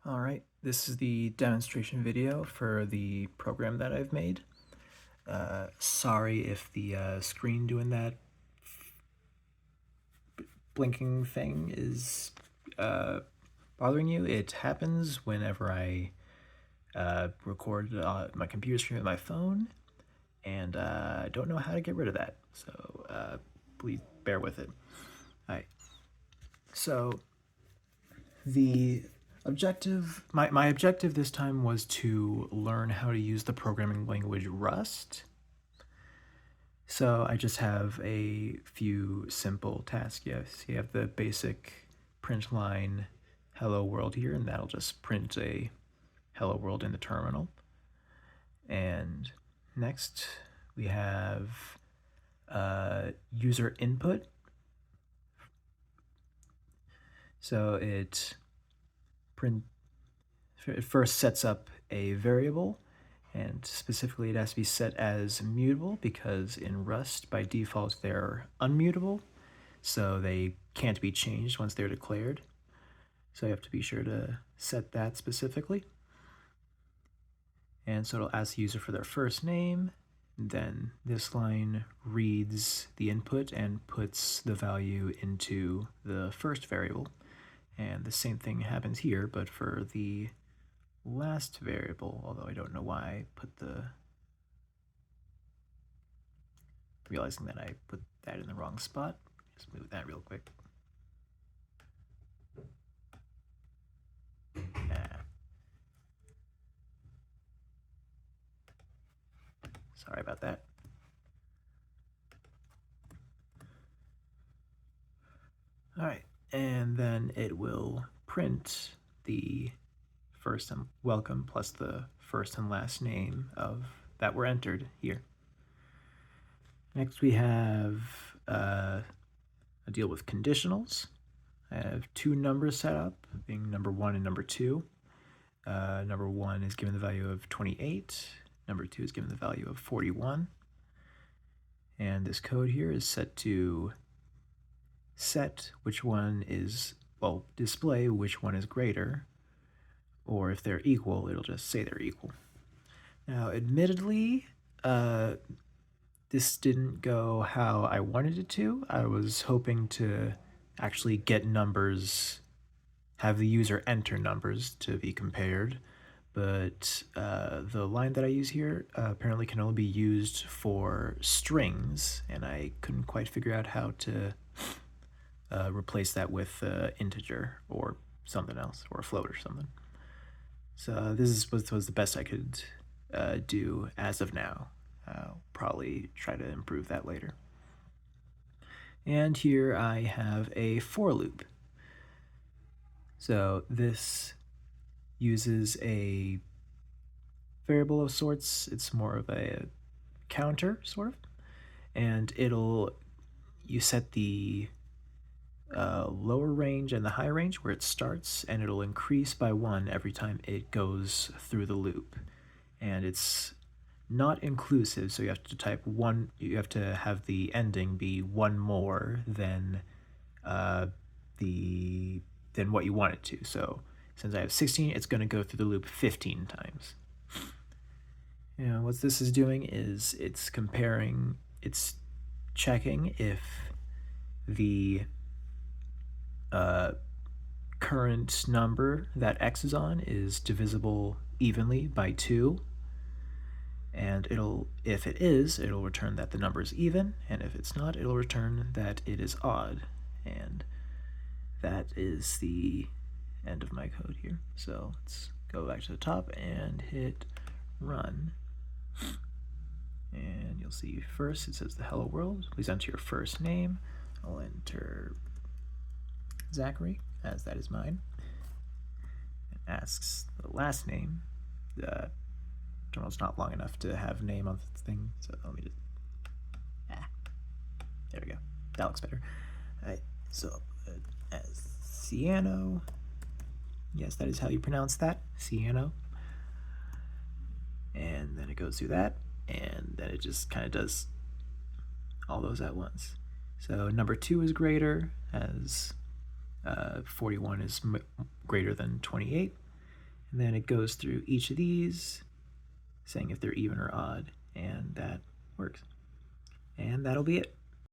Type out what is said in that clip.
All right, this is the demonstration video for the program that I've made. Sorry if the screen doing that blinking thing is bothering you. It happens whenever I record my computer screen with my phone, and I don't know how to get rid of that, so please bear with it. All right, so the objective, my objective this time was to learn how to use the programming language Rust. So I just have a few simple tasks. Yes, you have the basic print line hello world here, and that'll just print a hello world in the terminal. And next we have user input. So it first sets up a variable, and specifically it has to be set as mutable because in Rust by default they're unmutable, so they can't be changed once they're declared. So you have to be sure to set that specifically. And so it'll ask the user for their first name. Then this line reads the input and puts the value into the first variable. And the same thing happens here, but for the last variable, although I don't know why I put realizing that I put that in the wrong spot. Just move that real quick. Sorry about that. All right, and then it will print the first and welcome plus the first and last name of that were entered here. Next we have a deal with conditionals. I have two numbers set up, being number 1 and number 2. Number 1 is given the value of 28. Number 2 is given the value of 41. And this code here is set to set which one is, well, display which one is greater, or if they're equal, it'll just say they're equal. Now, admittedly, this didn't go how I wanted it to. I was hoping to actually get numbers, have the user enter numbers to be compared, but the line that I use here apparently can only be used for strings, and I couldn't quite figure out how to replace that with integer or something else, or a float or something. So this was the best I could do as of now. I'll probably try to improve that later. And here I have a for loop. So this uses a variable of sorts. It's more of a counter, sort of. And you set the lower range and the high range where it starts, and it'll increase by 1 every time it goes through the loop. And it's not inclusive, so you have to type 1, you have to have the ending be 1 more than what you want it to. So since I have 16, it's going to go through the loop 15 times. What this is doing is it's checking if the current number that x is on is divisible evenly by 2, and if it is, it'll return that the number is even, and if it's not, it'll return that it is odd. And that is the end of my code here. So let's go back to the top and hit run. And you'll see first it says the hello world. Please enter your first name. I'll enter Zachary, as that is mine. It asks the last name. The terminal's not long enough to have name on the thing, so let me just, there we go. That looks better. Alright, so as Ciano. Yes, that is how you pronounce that, Ciano. And then it goes through that, and then it just kind of does all those at once. So number 2 is greater, as 41 is greater than 28, And then it goes through each of these, saying if they're even or odd, and that works. And that'll be it.